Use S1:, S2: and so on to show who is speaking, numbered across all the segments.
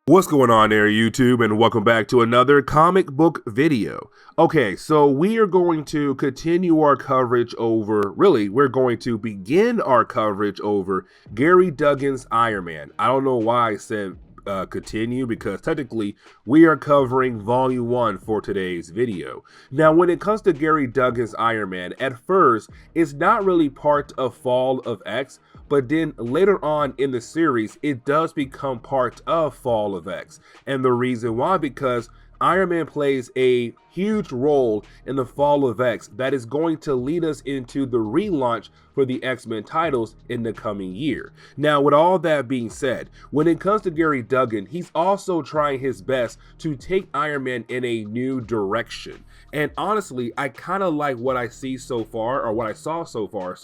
S1: What's going on there, YouTube, and welcome back to another comic book video. Okay, so we are going to continue our coverage over, we're going to begin our coverage over Gary Duggan's Ironman. I don't know why I said continue, because technically we are covering volume 1 for today's video. Now, when it comes to Gary Duggan's Ironman, at first it's not really part of Fall of X, but then later on in the series it does become part of Fall of X. And the reason why, because Iron Man plays a huge role in the Fall of X that is going to lead us into the relaunch for the X-Men titles in the coming year. Now, with all that being said, when it comes to Gary Duggan, he's also trying his best to take Iron Man in a new direction. And honestly, I kind of like what I see so far, or what I saw so far,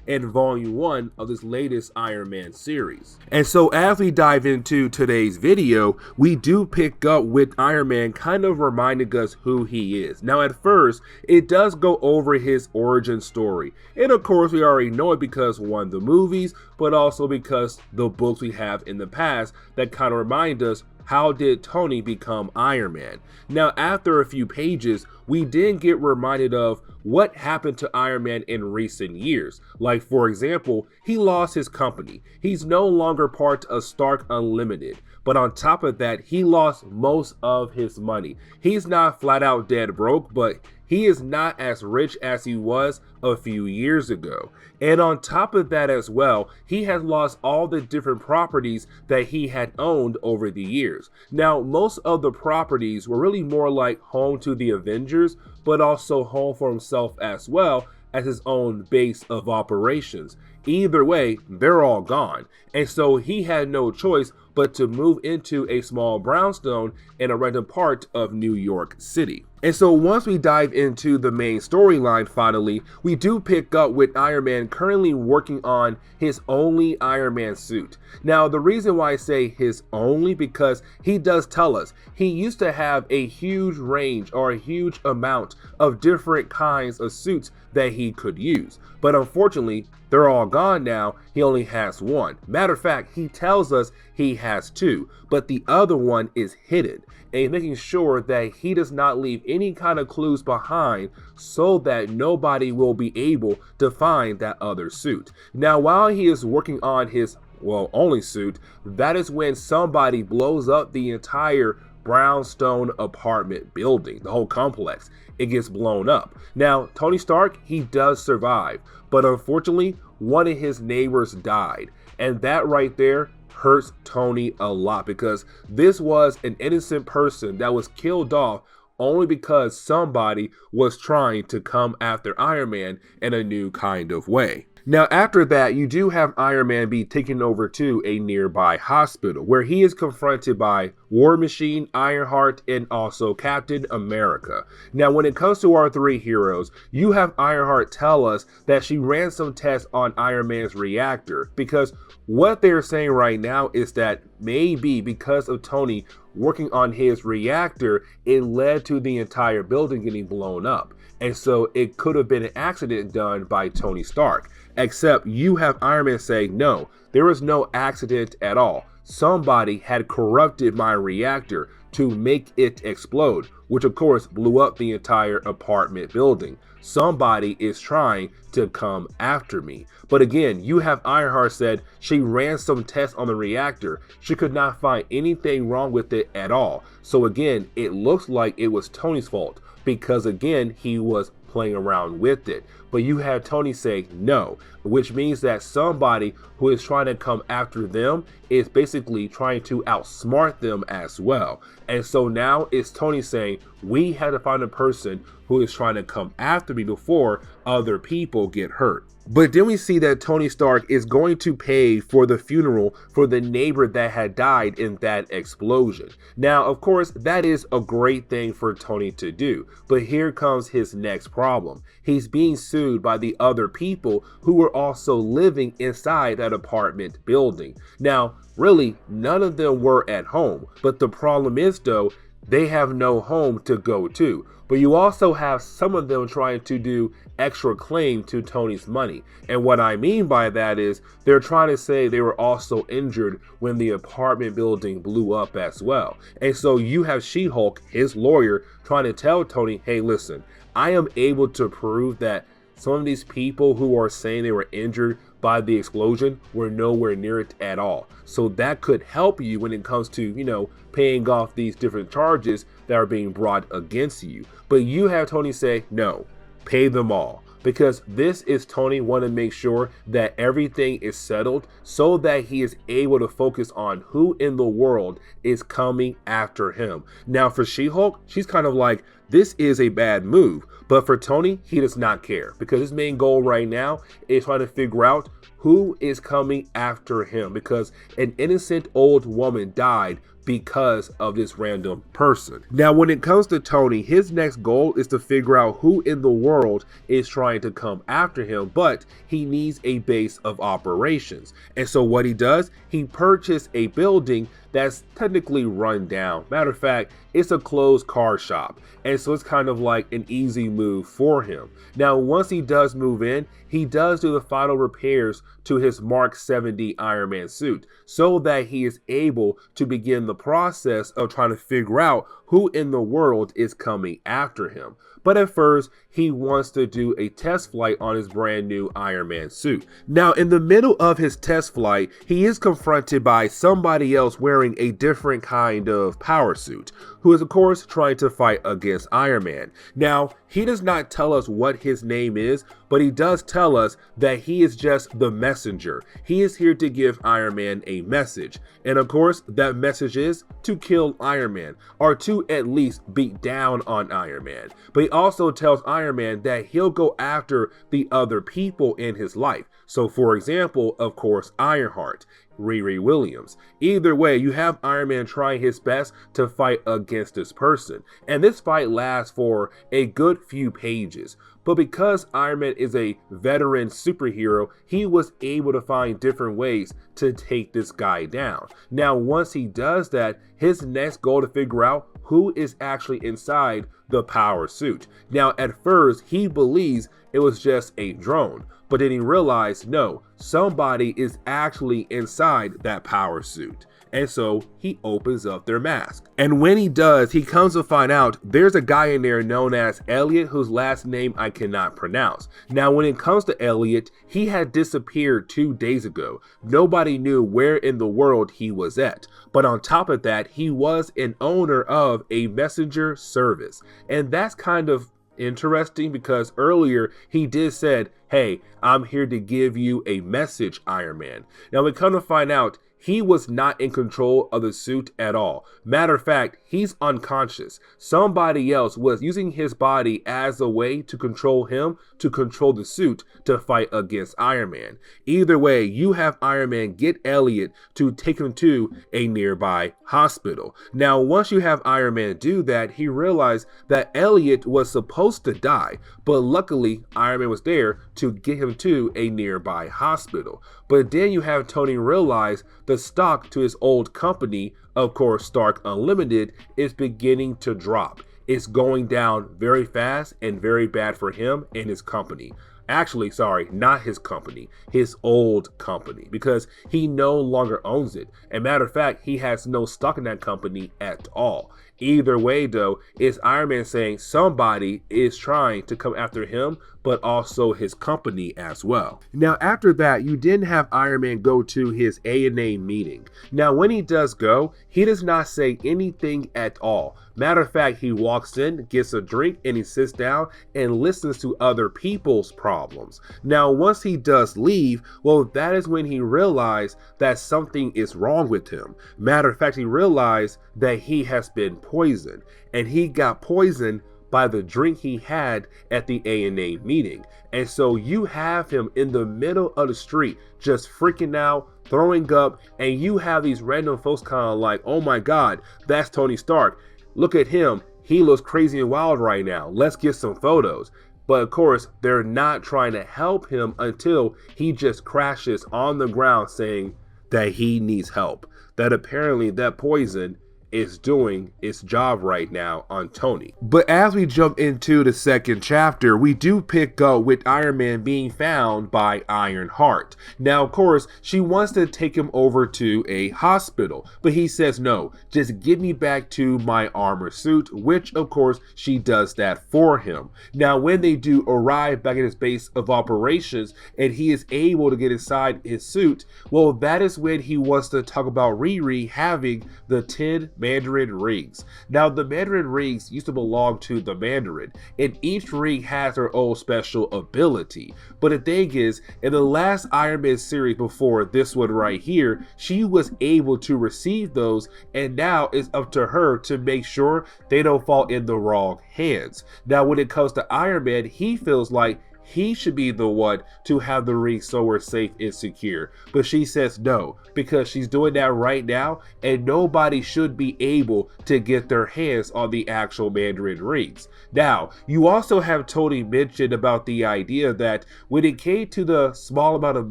S1: in volume 1 of this latest Iron Man series. And so as we dive into today's video, we do pick up with Iron Man kind of reminding us who he is. Now, at first, it does go over his origin story. And of course, we already know it because, one, the movies, but also because the books we have in the past that kind of remind us, how did Tony become Iron Man? Now, after a few pages, we then get reminded of what happened to Iron Man in recent years. Like, for example, he lost his company. He's no longer part of Stark Unlimited. But on top of that, he lost most of his money. He's not flat out dead broke, but he is not as rich as he was a few years ago. And on top of that as well, he has lost all the different properties that he had owned over the years. Now, most of the properties were really more like home to the Avengers, but also home for himself as well as his own base of operations. Either way, they're all gone. And so he had no choice but to move into a small brownstone in a random part of New York City. And so once we dive into the main storyline, finally, we do pick up with Iron Man currently working on his only Iron Man suit. Now, the reason why I say his only, because he does tell us he used to have a huge range or a huge amount of different kinds of suits that he could use. But unfortunately, they're all gone now. He only has one. Matter of fact, he tells us he has two, but the other one is hidden, and he's making sure that he does not leave any kind of clues behind so that nobody will be able to find that other suit. Now, while he is working on his, only suit, that is when somebody blows up the entire brownstone apartment building, the whole complex. It gets blown up. Now, Tony Stark, he does survive, but unfortunately, one of his neighbors died, and that right there hurts Tony a lot, because this was an innocent person that was killed off only because somebody was trying to come after Iron Man in a new kind of way. Now, after that, you do have Iron Man be taken over to a nearby hospital where he is confronted by War Machine, Ironheart, and also Captain America. Now, when it comes to our three heroes, you have Ironheart tell us that she ran some tests on Iron Man's reactor, because what they're saying right now is that maybe because of Tony working on his reactor, it led to the entire building getting blown up. And so it could have been an accident done by Tony Stark. Except you have Iron Man say, no, there was no accident at all. Somebody had corrupted my reactor to make it explode, which of course blew up the entire apartment building. Somebody is trying to come after me. But again, you have Ironheart said she ran some tests on the reactor. She could not find anything wrong with it at all. So again, it looks like it was Tony's fault, because again, he was playing around with it. But you have Tony say no, which means that somebody who is trying to come after them is basically trying to outsmart them as well. And so now it's Tony saying, we have to find a person who is trying to come after me before other people get hurt. But then we see that Tony Stark is going to pay for the funeral for the neighbor that had died in that explosion. Now, of course, that is a great thing for Tony to do, but here comes his next problem. He's being sued by the other people who were also living inside that apartment building. Now, really, none of them were at home, but the problem is, though, they have no home to go to. but you also have some of them trying to do extra claim to Tony's money. And what I mean by that is they're trying to say they were also injured when the apartment building blew up as well. And so you have She-Hulk, his lawyer, trying to tell Tony, hey, listen, I am able to prove that some of these people who are saying they were injured by the explosion were nowhere near it at all. So that could help you when it comes to, paying off these different charges that are being brought against you. But you have Tony say, no, pay them all. Because this is Tony wanting to make sure that everything is settled so that he is able to focus on who in the world is coming after him. Now for She-Hulk, she's kind of like, this is a bad move. But for Tony, he does not care because his main goal right now is trying to figure out who is coming after him, because an innocent old woman died because of this random person. Now, when it comes to Tony, his next goal is to figure out who in the world is trying to come after him, but he needs a base of operations. And so what he does, he purchased a building that's technically run down. Matter of fact, it's a closed car shop. And so it's kind of like an easy move for him. Now, once he does move in, he does do the final repairs to his Mark 70 Iron Man suit so that he is able to begin the process of trying to figure out who in the world is coming after him. But at first, he wants to do a test flight on his brand new Iron Man suit. Now, in the middle of his test flight, he is confronted by somebody else wearing a different kind of power suit, who is of course trying to fight against Iron Man. Now, he does not tell us what his name is, but he does tell us that he is just the messenger. He is here to give Iron Man a message. And of course, that message is to kill Iron Man, or to at least beat down on Iron Man. But he also tells Iron Man that he'll go after the other people in his life. So for example, of course, Ironheart, Riri Williams. Either way, you have Iron Man trying his best to fight against this person. And this fight lasts for a good few pages. But because Iron Man is a veteran superhero, he was able to find different ways to take this guy down. Now, once he does that, his next goal to figure out who is actually inside the power suit. Now, at first, he believes it was just a drone. But then he realized, no, somebody is actually inside that power suit. And so he opens up their mask. And when he does, he comes to find out there's a guy in there known as Elliot, whose last name I cannot pronounce. Now, when it comes to Elliot, he had disappeared 2 days ago. Nobody knew where in the world he was at. But on top of that, he was an owner of a messenger service. And that's kind of interesting because earlier he did said, hey, I'm here to give you a message, Iron Man. Now we come to find out he was not in control of the suit at all. Matter of fact, he's unconscious. Somebody else was using his body as a way to control him, to control the suit, to fight against Iron Man. Either way, you have Iron Man get Elliot to take him to a nearby hospital. Now, once you have Iron Man do that, he realized that Elliot was supposed to die, but luckily Iron Man was there to get him to a nearby hospital. But then you have Tony realize the stock to his old company, of course Stark Unlimited, is beginning to drop. It's going down very fast and very bad for him and his company. Actually, sorry, not his company, his old company, because he no longer owns it. And matter of fact, he has no stock in that company at all. Either way, though, it's Iron Man saying somebody is trying to come after him, but also his company as well. Now, after that, you didn't have Iron Man go to his ANA meeting. Now, when he does go, he does not say anything at all. Matter of fact, he walks in, gets a drink, and he sits down and listens to other people's problems. Now, once he does leave, well, that is when he realized that something is wrong with him. Matter of fact, he realized that he has been poisoned, and he got poisoned by the drink he had at the ANA meeting. And so you have him in the middle of the street just freaking out, throwing up, and you have these random folks kind of like, oh my God, that's Tony Stark. Look at him. He looks crazy and wild right now. Let's get some photos. But of course, they're not trying to help him until he just crashes on the ground saying that he needs help. That apparently that poison is doing its job right now on Tony. But as we jump into the second chapter, we do pick up with Iron Man being found by Ironheart. Now, of course, she wants to take him over to a hospital, but he says no, just get me back to my armor suit, which of course she does that for him. Now, when they do arrive back at his base of operations and he is able to get inside his suit, well, that is when he wants to talk about Riri having the 10 Mandarin rings. Now, the Mandarin rings used to belong to the Mandarin, and each ring has their own special ability. But the thing is, in the last Iron Man series before this one right here, she was able to receive those, and now it's up to her to make sure they don't fall in the wrong hands. Now, when it comes to Iron Man, he feels like he should be the one to have the ring somewhere safe and secure. But she says no, because she's doing that right now, and nobody should be able to get their hands on the actual Mandarin rings. Now, you also have Tony mentioned about the idea that when it came to the small amount of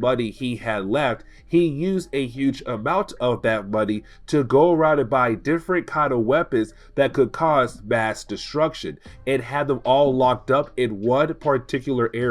S1: money he had left, he used a huge amount of that money to go around and buy different kind of weapons that could cause mass destruction, and had them all locked up in one particular area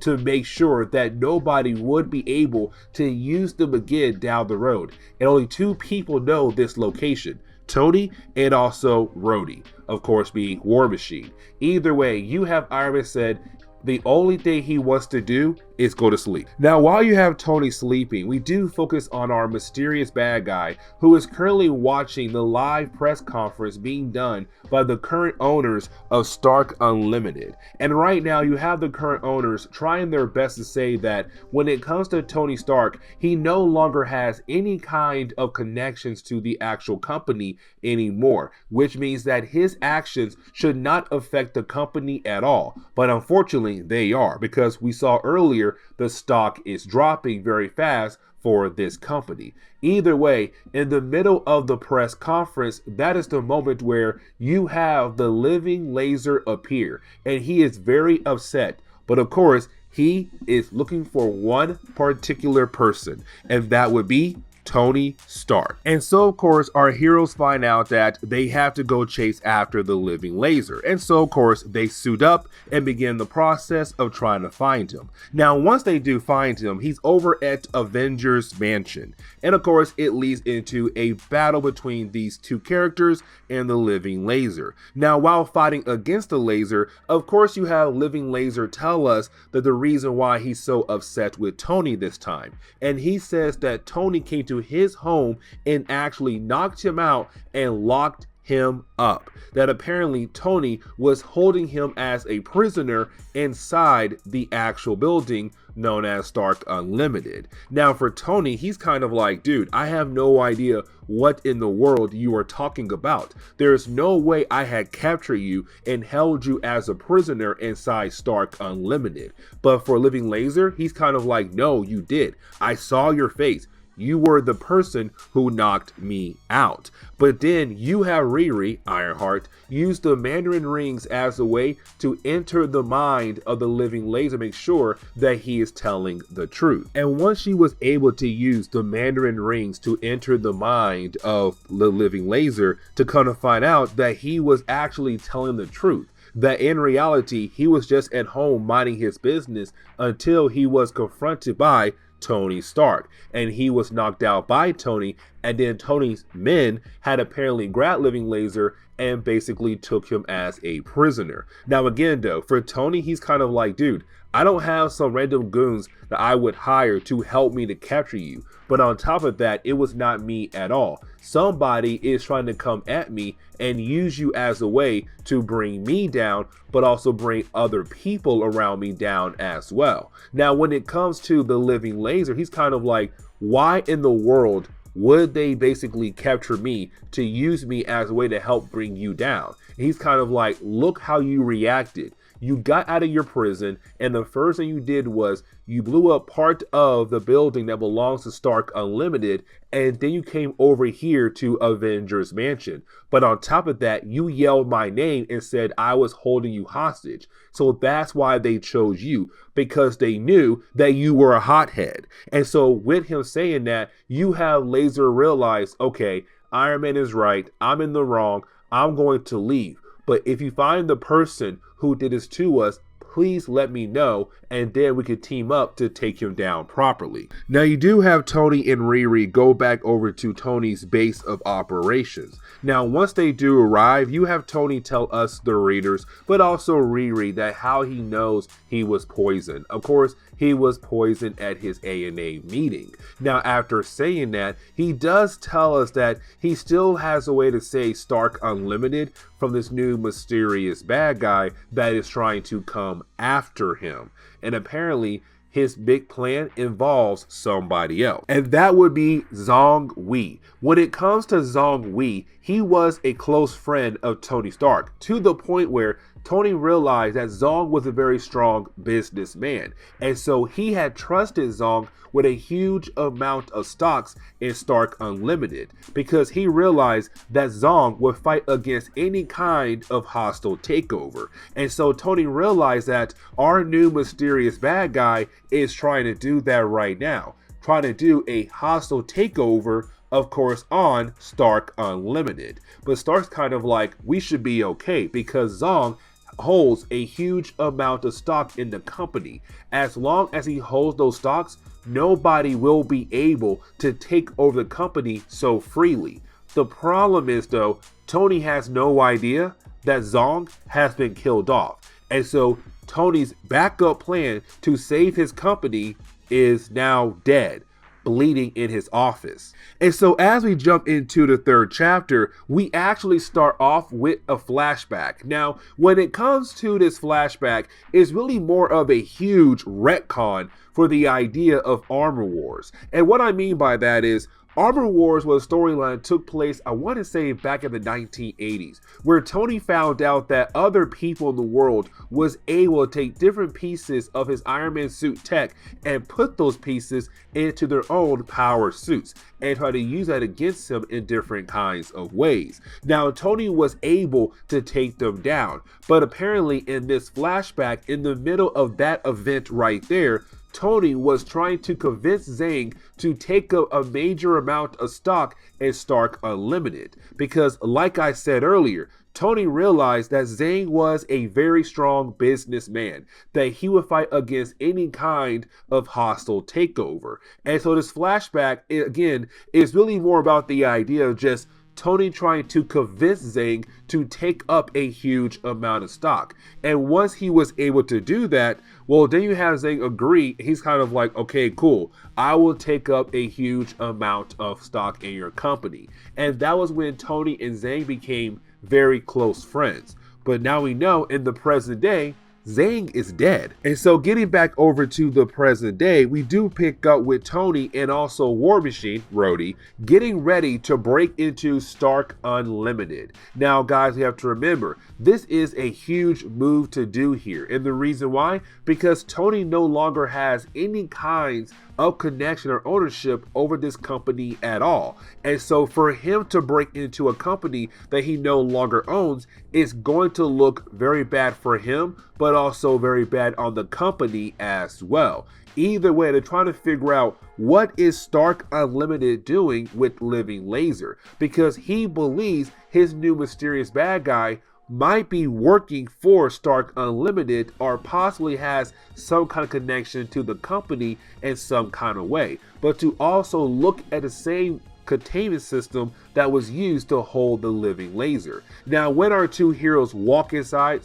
S1: to make sure that nobody would be able to use them again down the road. And only two people know this location: Tony and also Rhodey, of course being War Machine. Either way, you have Iron Man said the only thing he wants to do is go to sleep. Now, while you have Tony sleeping, we do focus on our mysterious bad guy who is currently watching the live press conference being done by the current owners of Stark Unlimited. And right now you have the current owners trying their best to say that when it comes to Tony Stark, he no longer has any kind of connections to the actual company anymore, which means that his actions should not affect the company at all. But unfortunately they are, because we saw earlier the stock is dropping very fast for this company. Either way, in the middle of the press conference, that is the moment where you have the living laser appear, and he is very upset. But of course, he is looking for one particular person, and that would be Tony Stark. And so of course our heroes find out that they have to go chase after the living laser, and so of course they suit up and begin the process of trying to find him. Now once they do find him, he's over at Avengers Mansion, and of course it leads into a battle between these two characters and the living laser. Now while fighting against the laser, of course you have living laser tell us that the reason why he's so upset with Tony this time, and he says that Tony came to his home and actually knocked him out and locked him up. That apparently Tony was holding him as a prisoner inside the actual building known as Stark Unlimited. Now for Tony, he's kind of like, dude, I have no idea what in the world you are talking about. There's no way I had captured you and held you as a prisoner inside Stark Unlimited. But for Living Laser, he's kind of like, no, you did. I saw your face. You were the person who knocked me out. But then you have Riri, Ironheart, use the Mandarin rings as a way to enter the mind of the living laser, make sure that he is telling the truth. And once she was able to use the Mandarin rings to enter the mind of the living laser, to come to find out that he was actually telling the truth. That in reality, he was just at home minding his business until he was confronted by Tony Stark, and he was knocked out by Tony, and then Tony's men had apparently grabbed Living Laser and basically took him as a prisoner. Now again though, for Tony, he's kind of like, dude, I don't have some random goons that I would hire to help me to capture you. But on top of that, it was not me at all. Somebody is trying to come at me and use you as a way to bring me down, but also bring other people around me down as well. Now, when it comes to the living laser, he's kind of like, why in the world would they basically capture me to use me as a way to help bring you down? And he's kind of like, look how you reacted. You got out of your prison, and the first thing you did was you blew up part of the building that belongs to Stark Unlimited, and then you came over here to Avengers Mansion. But on top of that, you yelled my name and said I was holding you hostage. So that's why they chose you, because they knew that you were a hothead. And so with him saying that, you have Laser realize, okay, Iron Man is right, I'm in the wrong, I'm going to leave. But if you find the person who did this to us, please let me know, and then we could team up to take him down properly. Now you do have Tony and Riri go back over to Tony's base of operations. Now once they do arrive, you have Tony tell us, the readers, but also Riri, that how he knows he was poisoned. Of course, he was poisoned at his ANA meeting. Now after saying that, he does tell us that he still has a way to say Stark Unlimited from this new mysterious bad guy that is trying to come after him. And apparently his big plan involves somebody else, and that would be Zang Wei. When it comes to Zang Wei, he was a close friend of Tony Stark, to the point where Tony realized that Zang was a very strong businessman, and so he had trusted Zang with a huge amount of stocks in Stark Unlimited, because he realized that Zang would fight against any kind of hostile takeover. And so Tony realized that our new mysterious bad guy is trying to do that right now, trying to do a hostile takeover, of course, on Stark Unlimited. But Stark's kind of like, we should be okay, because Zang holds a huge amount of stock in the company. As long as he holds those stocks, nobody will be able to take over the company so freely. The problem is, though, Tony has no idea that Zang has been killed off. And so Tony's backup plan to save his company is now dead, bleeding in his office. And so as we jump into the third chapter, we actually start off with a flashback. Now, when it comes to this flashback, it's really more of a huge retcon for the idea of Armor Wars. And what I mean by that is, Armor Wars was a storyline that took place, I want to say, back in the 1980s, where Tony found out that other people in the world was able to take different pieces of his Iron Man suit tech and put those pieces into their own power suits and try to use that against him in different kinds of ways. Now, Tony was able to take them down, but apparently in this flashback, in the middle of that event right there, Tony was trying to convince Zang to take up a major amount of stock in Stark Unlimited, because like I said earlier, Tony realized that Zang was a very strong businessman, that he would fight against any kind of hostile takeover. And so this flashback, again, is really more about the idea of just Tony trying to convince Zang to take up a huge amount of stock. And once he was able to do that, well, then you have Zang agree. He's kind of like, okay, cool, I will take up a huge amount of stock in your company. And that was when Tony and Zang became very close friends. But now we know in the present day, Zang is dead. And so getting back over to the present day, we do pick up with Tony and also War Machine, Rhodey, getting ready to break into Stark Unlimited. Now guys, we have to remember, this is a huge move to do here. And the reason why? Because Tony no longer has any kinds of connection or ownership over this company at all. And so for him to break into a company that he no longer owns is going to look very bad for him, but also very bad on the company as well. Either way, they're trying to figure out what is Stark Unlimited doing with Living Laser, because he believes his new mysterious bad guy might be working for Stark Unlimited, or possibly has some kind of connection to the company in some kind of way, but to also look at the same containment system that was used to hold the Living Laser. Now, when our two heroes walk inside,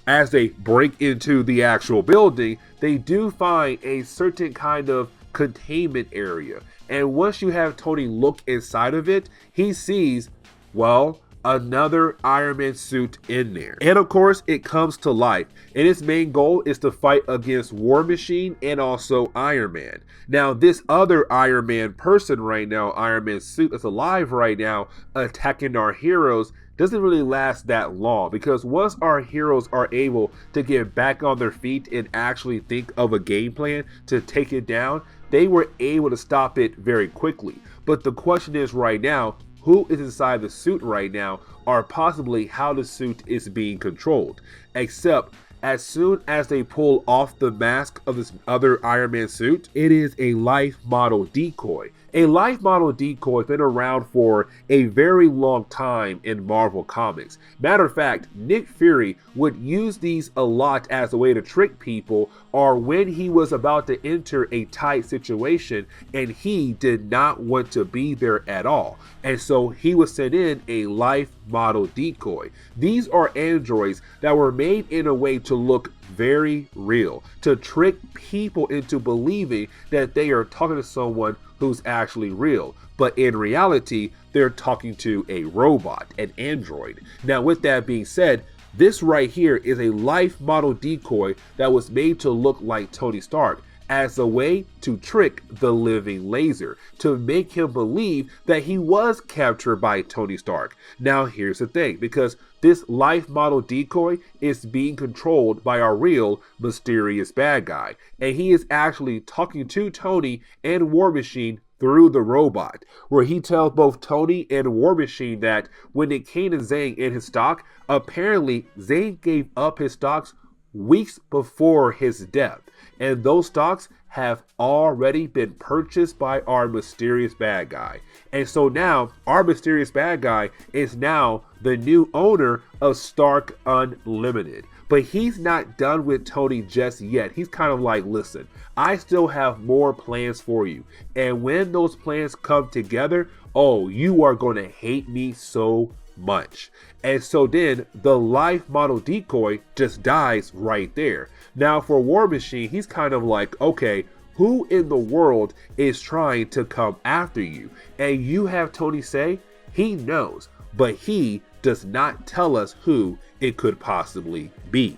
S1: as they break into the actual building, they do find a certain kind of containment area. And once you have Tony look inside of it, he sees, well, another Iron Man suit in there. And of course, it comes to life. And its main goal is to fight against War Machine and also Iron Man. Now, this other Iron Man person right now, Iron Man suit that's alive right now, attacking our heroes, doesn't really last that long, because once our heroes are able to get back on their feet and actually think of a game plan to take it down, they were able to stop it very quickly. But the question is right now, who is inside the suit right now, or possibly how the suit is being controlled. Except as soon as they pull off the mask of this other Iron Man suit, it is a life model decoy. A life model decoy has been around for a very long time in Marvel Comics. Matter of fact, Nick Fury would use these a lot as a way to trick people, or when he was about to enter a tight situation and he did not want to be there at all. And so he would send in a life model decoy. These are androids that were made in a way to look very real, to trick people into believing that they are talking to someone who's actually real, but in reality they're talking to a robot, an android. Now with that being said, this right here is a life model decoy that was made to look like Tony Stark as a way to trick the living laser, to make him believe that he was captured by Tony Stark. Now here's the thing, because this life model decoy is being controlled by our real mysterious bad guy, and he is actually talking to Tony and War Machine through the robot, where he tells both Tony and War Machine that when it came to Zang and his stock, apparently Zang gave up his stocks weeks before his death, and those stocks have already been purchased by our mysterious bad guy. And so now our mysterious bad guy is now the new owner of Stark Unlimited. But he's not done with Tony just yet. He's kind of like, listen, I still have more plans for you. And when those plans come together, oh, you are going to hate me so much. And so then the life model decoy just dies right there. Now for War Machine, he's kind of like, okay, who in the world is trying to come after you? And you have Tony say he knows, but he does not tell us who it could possibly be.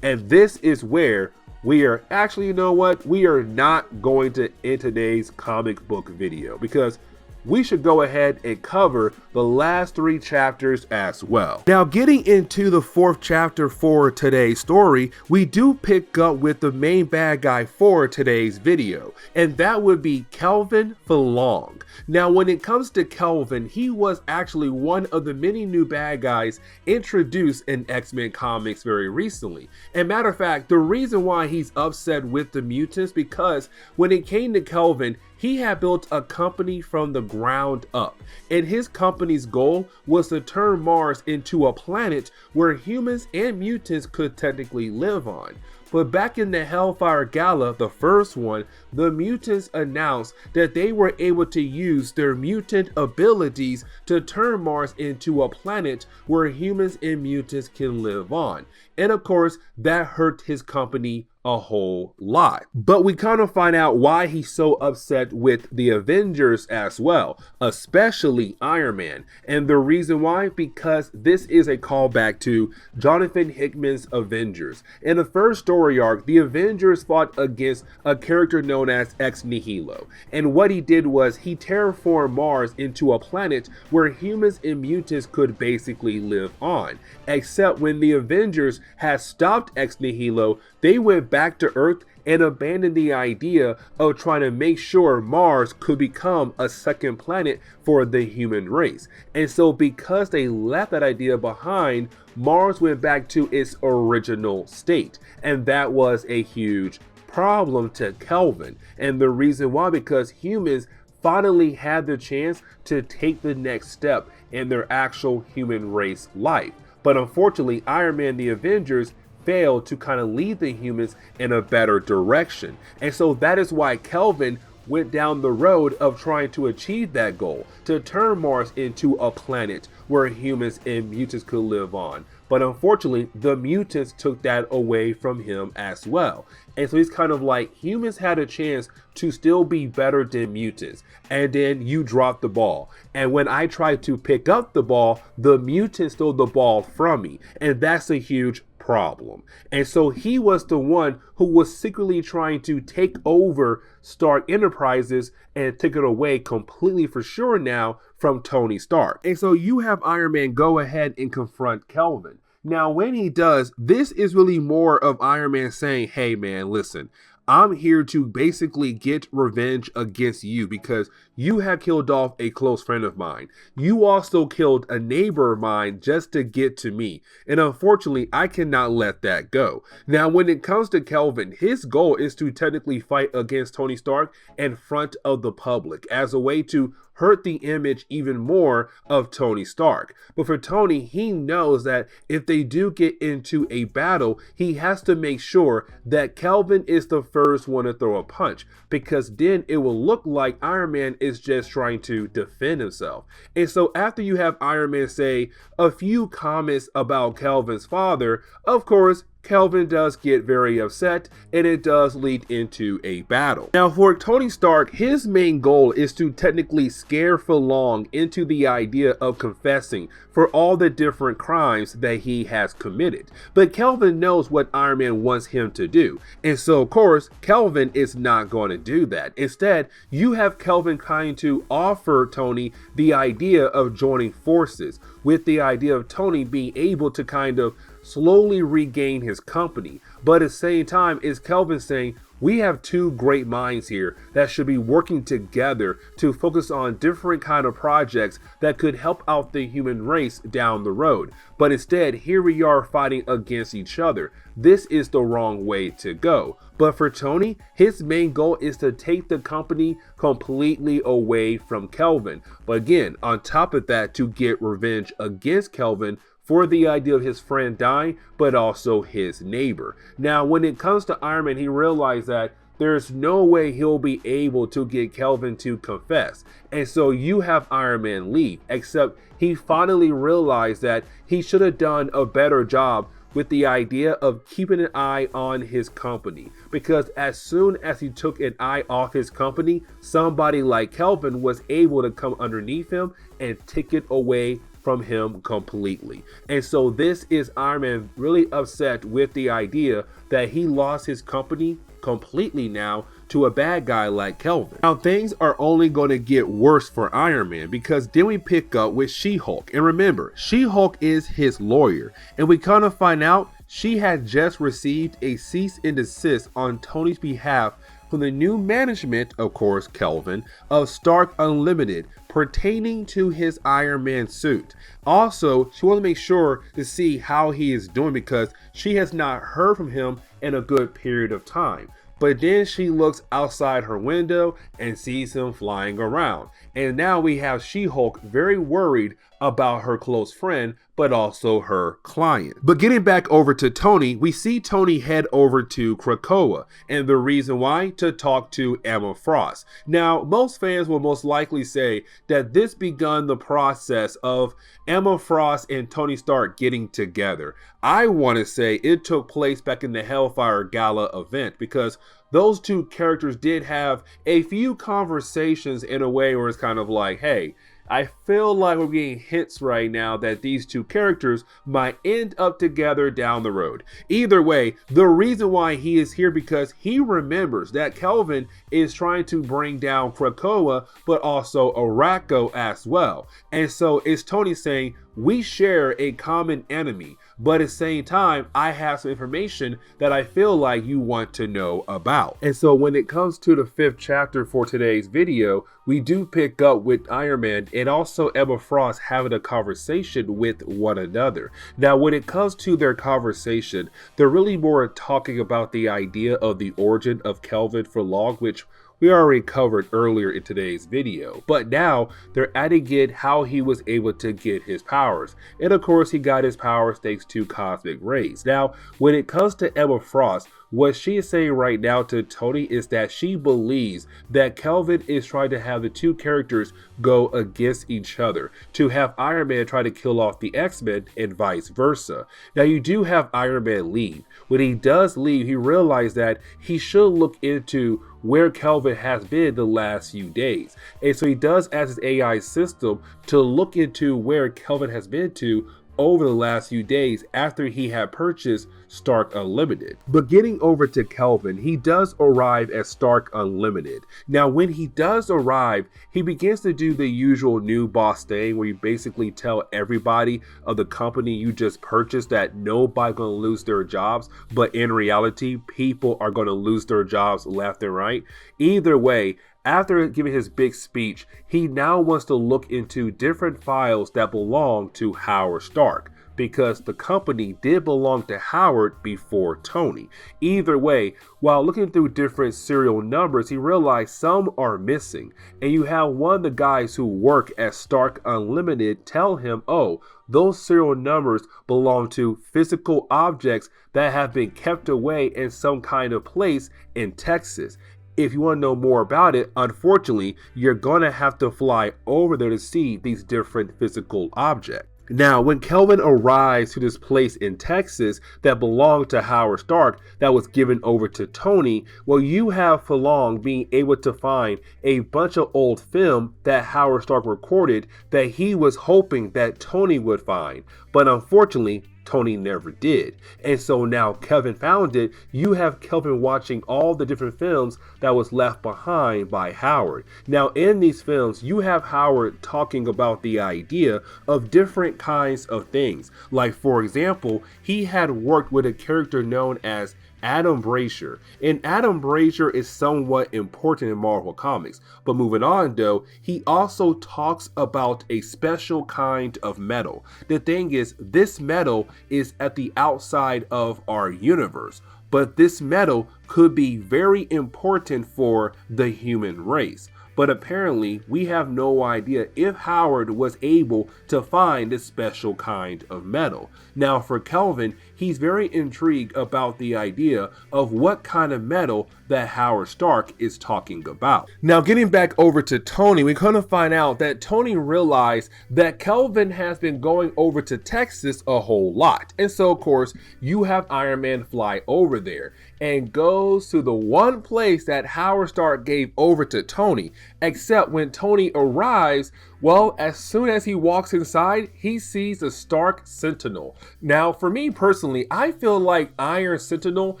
S1: And this is where we are actually, you know what? We are not going to end today's comic book video, because we should go ahead and cover the last 3 chapters as well. Now, getting into the 4th chapter for today's story, we do pick up with the main bad guy for today's video, and that would be Kelvin Fong. Now, when it comes to Kelvin, he was actually one of the many new bad guys introduced in X-Men comics very recently. And matter of fact, the reason why he's upset with the mutants, because when it came to Kelvin, he had built a company from the ground up, and his company's goal was to turn Mars into a planet where humans and mutants could technically live on. But back in the Hellfire Gala, the first one, the mutants announced that they were able to use their mutant abilities to turn Mars into a planet where humans and mutants can live on. And of course, that hurt his company a whole lot. But we kind of find out why he's so upset with the Avengers as well, especially Iron Man. And the reason why, because this is a callback to Jonathan Hickman's Avengers. In the first story arc, the Avengers fought against a character known as Ex Nihilo. And what he did was he terraformed Mars into a planet where humans and mutants could basically live on. Except when the Avengers had stopped Ex Nihilo, they went back to Earth and abandoned the idea of trying to make sure Mars could become a second planet for the human race. And so because they left that idea behind, Mars went back to its original state. And that was a huge problem to Kelvin. And the reason why, because humans finally had the chance to take the next step in their actual human race life. But unfortunately, Iron Man, the Avengers, failed to kind of lead the humans in a better direction. And so that is why Kelvin went down the road of trying to achieve that goal, to turn Mars into a planet where humans and mutants could live on. But unfortunately, the mutants took that away from him as well. And so he's kind of like, humans had a chance to still be better than mutants, and then you dropped the ball. And when I tried to pick up the ball, the mutants stole the ball from me. And that's a huge problem. And so he was the one who was secretly trying to take over Stark Enterprises and take it away completely for sure now from Tony Stark. And so you have Iron Man go ahead and confront Kelvin. Now, when he does, this is really more of Iron Man saying, hey man, listen, I'm here to basically get revenge against you because you have killed off a close friend of mine. You also killed a neighbor of mine just to get to me. And unfortunately, I cannot let that go. Now, when it comes to Kelvin, his goal is to technically fight against Tony Stark in front of the public as a way to hurt the image even more of Tony Stark. But for Tony, he knows that if they do get into a battle, he has to make sure that Kelvin is the first one to throw a punch, because then it will look like Iron Man is just trying to defend himself. And so after you have Iron Man say a few comments about Kelvin's father, of course, Kelvin does get very upset, and it does lead into a battle. Now, for Tony Stark, his main goal is to technically scare Fong into the idea of confessing for all the different crimes that he has committed. But Kelvin knows what Iron Man wants him to do, and so of course, Kelvin is not going to do that. Instead, you have Kelvin trying to offer Tony the idea of joining forces, with the idea of Tony being able to kind of slowly regain his company. But at the same time, is Kelvin saying, we have two great minds here that should be working together to focus on different kind of projects that could help out the human race down the road. But instead, here we are fighting against each other. This is the wrong way to go. But for Tony, his main goal is to take the company completely away from Kelvin. But again, on top of that, to get revenge against Kelvin for the idea of his friend dying, but also his neighbor. Now, when it comes to Iron Man, he realized that there's no way he'll be able to get Kelvin to confess. And so you have Iron Man leave, except he finally realized that he should have done a better job with the idea of keeping an eye on his company. Because as soon as he took an eye off his company, somebody like Kelvin was able to come underneath him and take it away from him completely. And so this is Iron Man really upset with the idea that he lost his company completely now to a bad guy like Kelvin. Now things are only going to get worse for Iron Man, because then we pick up with She-Hulk. And remember, She-Hulk is his lawyer, and we kind of find out she had just received a cease and desist on Tony's behalf from the new management, of course, Kelvin, of Stark Unlimited, pertaining to his Iron Man suit. Also, she wants to make sure to see how he is doing, because she has not heard from him in a good period of time. But then she looks outside her window and sees him flying around. And now we have She-Hulk very worried about her close friend, but also her client. But getting back over to Tony, we see Tony head over to Krakoa, and the reason why? To talk to Emma Frost. Now, most fans will most likely say that this begun the process of Emma Frost and Tony Stark getting together. I want to say it took place back in the Hellfire Gala event, because those two characters did have a few conversations in a way where it's kind of like, hey, I feel like we're getting hints right now that these two characters might end up together down the road. Either way, the reason why he is here, because he remembers that Kelvin is trying to bring down Krakoa, but also Arakko as well. And so it's Tony saying, we share a common enemy, but at the same time, I have some information that I feel like you want to know about. And so when it comes to the 5th chapter for today's video, we do pick up with Iron Man and also Emma Frost having a conversation with one another. Now, when it comes to their conversation, they're really more talking about the idea of the origin of Kelvin Fong, which we already covered earlier in today's video, but now they're adding in how he was able to get his powers. And of course, he got his powers thanks to cosmic rays. Now, when it comes to Emma Frost, what she is saying right now to Tony is that she believes that Kelvin is trying to have the two characters go against each other, to have Iron Man try to kill off the X-Men and vice versa. Now, you do have Iron Man leave. When he does leave, he realized that he should look into where Kelvin has been the last few days. And so he does ask his AI system to look into where Kelvin has been to, over the last few days after he had purchased Stark Unlimited. But getting over to Kelvin, he does arrive at Stark Unlimited. Now, when he does arrive, he begins to do the usual new boss thing where you basically tell everybody of the company you just purchased that nobody's going to lose their jobs, but in reality, people are going to lose their jobs left and right. Either way, after giving his big speech, he now wants to look into different files that belong to Howard Stark, because the company did belong to Howard before Tony. Either way, while looking through different serial numbers, he realized some are missing. And you have one of the guys who work at Stark Unlimited tell him, oh, those serial numbers belong to physical objects that have been kept away in some kind of place in Texas. If you want to know more about it, unfortunately, you're going to have to fly over there to see these different physical objects. Now, when Kelvin arrives to this place in Texas that belonged to Howard Stark that was given over to Tony, well, you have Fong being able to find a bunch of old film that Howard Stark recorded that he was hoping that Tony would find. But unfortunately, Tony never did. And so now Kelvin found it. You have Kelvin watching all the different films that was left behind by Howard. Now in these films, you have Howard talking about the idea of different kinds of things. Like, for example, he had worked with a character known as Adam Brasher, and Adam Brasher is somewhat important in Marvel Comics. But moving on though, he also talks about a special kind of metal. The thing is, this metal is at the outside of our universe, but this metal could be very important for the human race. But apparently, we have no idea if Howard was able to find this special kind of metal. Now for Kelvin, he's very intrigued about the idea of what kind of metal that Howard Stark is talking about. Now getting back over to Tony, we kind of find out that Tony realized that Kelvin has been going over to Texas a whole lot. And so of course, you have Iron Man fly over there and goes to the one place that Howard Stark gave over to Tony. Except when Tony arrives, well, as soon as he walks inside, he sees a Stark Sentinel. Now, for me personally, I feel like Iron Sentinel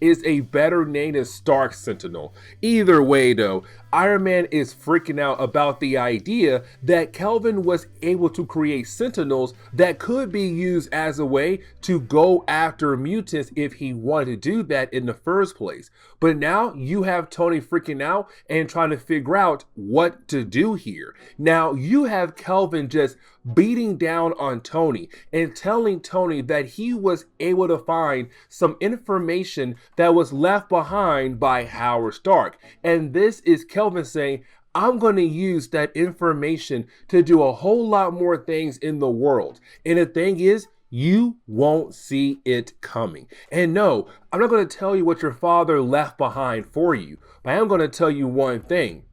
S1: is a better name than Stark Sentinel. Either way though, Iron Man is freaking out about the idea that Kelvin was able to create Sentinels that could be used as a way to go after mutants if he wanted to do that in the first place. But now you have Tony freaking out and trying to figure out what to do here. Now you have Kelvin just beating down on Tony and telling Tony that he was able to find some information that was left behind by Howard Stark. And this is Kelvin saying, I'm going to use that information to do a whole lot more things in the world. And the thing is, you won't see it coming. And no, I'm not going to tell you what your father left behind for you, but I am going to tell you one thing.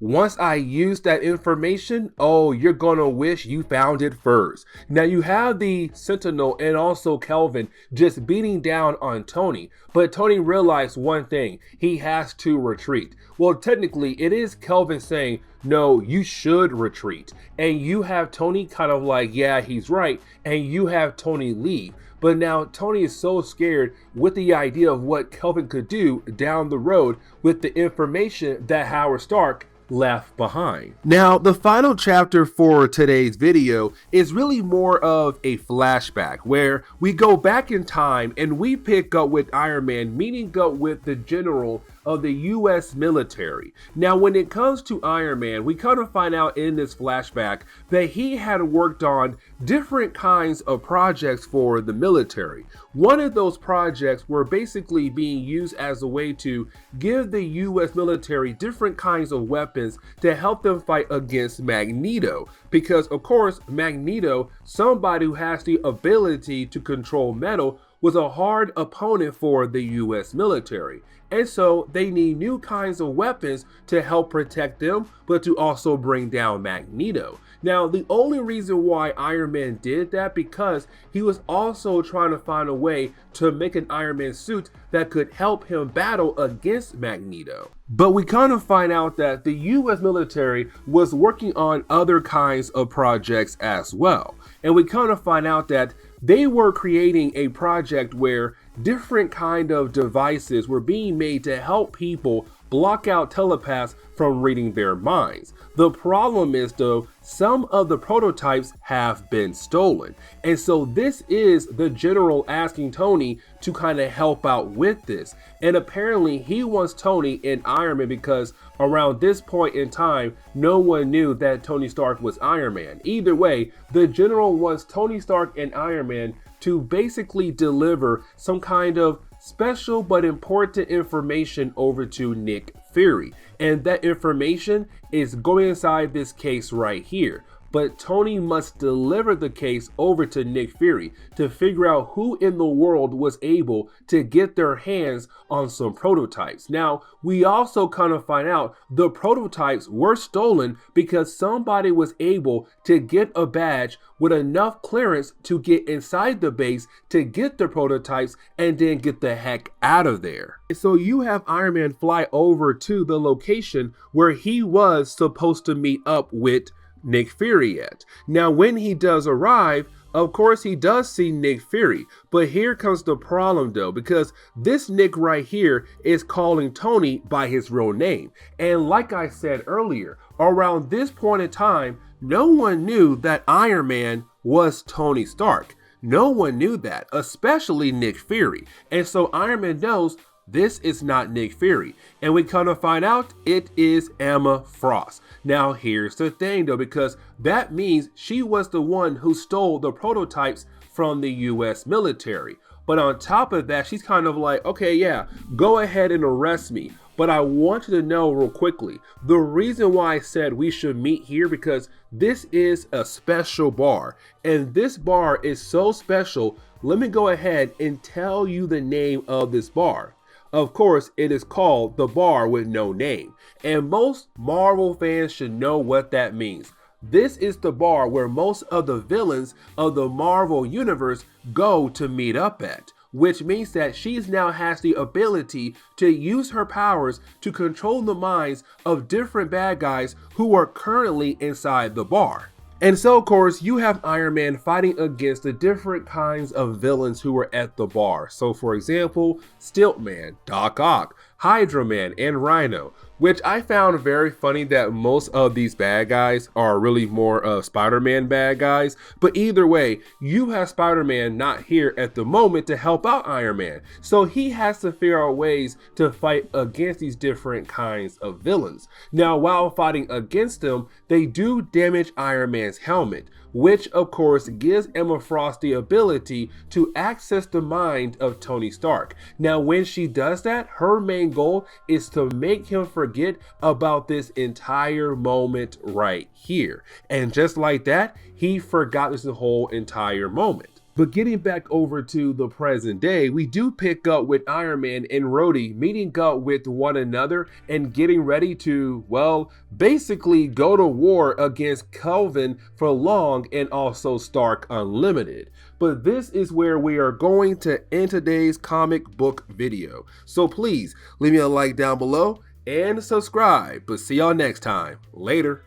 S1: Once I use that information, oh, you're gonna wish you found it first. Now you have the Sentinel and also Kelvin just beating down on Tony, but Tony realized one thing, he has to retreat. Well, technically it is Kelvin saying, no, you should retreat. And you have Tony kind of like, yeah, he's right. And you have Tony leave. But now Tony is so scared with the idea of what Kelvin could do down the road with the information that Howard Stark left behind. Now, the final chapter for today's video is really more of a flashback where we go back in time and we pick up with Iron Man meeting up with the general of the US military. Now, when it comes to Iron Man, we kind of find out in this flashback that he had worked on different kinds of projects for the military. One of those projects were basically being used as a way to give the US military different kinds of weapons to help them fight against Magneto. Because of course, Magneto, somebody who has the ability to control metal, was a hard opponent for the US military. And so they need new kinds of weapons to help protect them, but to also bring down Magneto. Now, the only reason why Iron Man did that because he was also trying to find a way to make an Iron Man suit that could help him battle against Magneto. But we kind of find out that the US military was working on other kinds of projects as well. And we kind of find out that they were creating a project where different kind of devices were being made to help people block out telepaths from reading their minds. The problem is though, some of the prototypes have been stolen. And so this is the general asking Tony to kind of help out with this. And apparently he wants Tony in Iron Man because around this point in time, no one knew that Tony Stark was Iron Man. Either way, the general wants Tony Stark and Iron Man to basically deliver some kind of special but important information over to Nick Fury. And that information is going inside this case right here. But Tony must deliver the case over to Nick Fury to figure out who in the world was able to get their hands on some prototypes. Now, we also kind of find out the prototypes were stolen because somebody was able to get a badge with enough clearance to get inside the base to get the prototypes and then get the heck out of there. So you have Iron Man fly over to the location where he was supposed to meet up with Nick Fury at. Now, when he does arrive, of course, he does see Nick Fury, but here comes the problem though, because this Nick right here is calling Tony by his real name. And like I said earlier, around this point in time, no one knew that Iron Man was Tony Stark. No one knew that, especially Nick Fury. And so Iron Man knows this is not Nick Fury. And we kind of find out it is Emma Frost. Now here's the thing though, because that means she was the one who stole the prototypes from the US military. But on top of that, she's kind of like, okay, yeah, go ahead and arrest me. But I want you to know real quickly, the reason why I said we should meet here, because this is a special bar. And this bar is so special, let me go ahead and tell you the name of this bar. Of course, it is called the Bar with No Name. And most Marvel fans should know what that means. This is the bar where most of the villains of the Marvel Universe go to meet up at, which means that she now has the ability to use her powers to control the minds of different bad guys who are currently inside the bar. And so, of course, you have Iron Man fighting against the different kinds of villains who are at the bar. So, for example, Stiltman, Doc Ock, Hydra Man, and Rhino, which I found very funny that most of these bad guys are really more of Spider-Man bad guys. But either way, you have Spider-Man not here at the moment to help out Iron Man. So he has to figure out ways to fight against these different kinds of villains. Now, while fighting against them, they do damage Iron Man's helmet, which of course gives Emma Frost the ability to access the mind of Tony Stark. Now, when she does that, her main goal is to make him forget about this entire moment right here. And just like that, he forgot this whole entire moment. But getting back over to the present day, we do pick up with Iron Man and Rhodey meeting up with one another and getting ready to, well, basically go to war against Kelvin Fong and also Stark Unlimited. But this is where we are going to end today's comic book video. So please leave me a like down below and subscribe. But see y'all next time. Later.